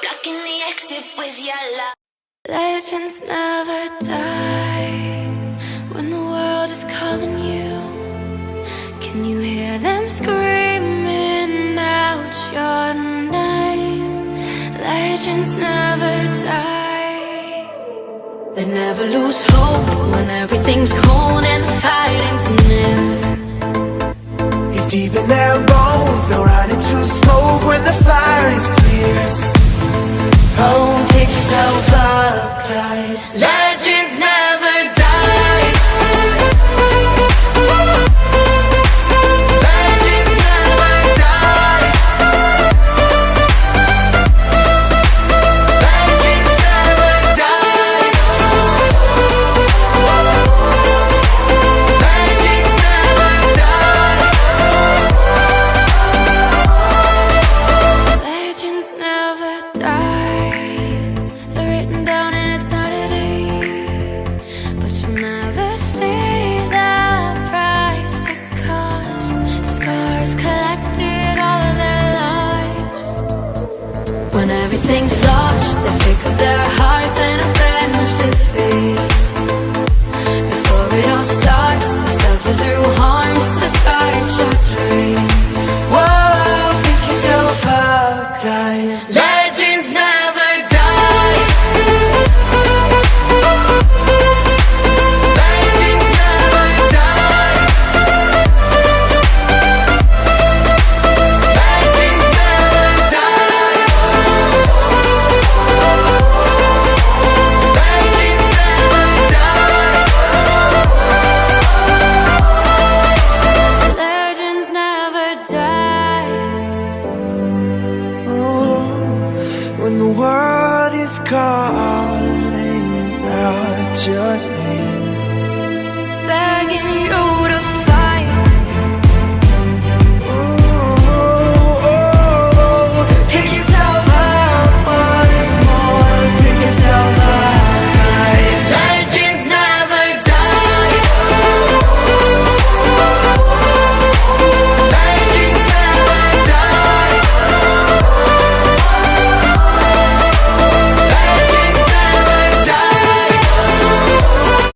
Blocking the exit with your love. Legends never die when the world is calling you. Can you hear them screaming out your name? Legends never die. They never lose hope when everything's cold and the fighting's near. It's deep in their bones, they'll run into smoke when the fire is fierce. Oh, pick yourself up, guys. Legends never die. Legends never die. Legends never die. Legends never die. Legends never die. They're written down in eternity, but you'll never see the price it cost. The scars collected all of their lives. When everything's lost, they pick up their hearts and avenge defeat. Before it all starts, they suffer through harms to touch your tree. Whoa, pick yourself up, guys. Legends never die. Legends never die. Legends never die. Legends never die. Legends never die. When the world is calling out your name, Begging you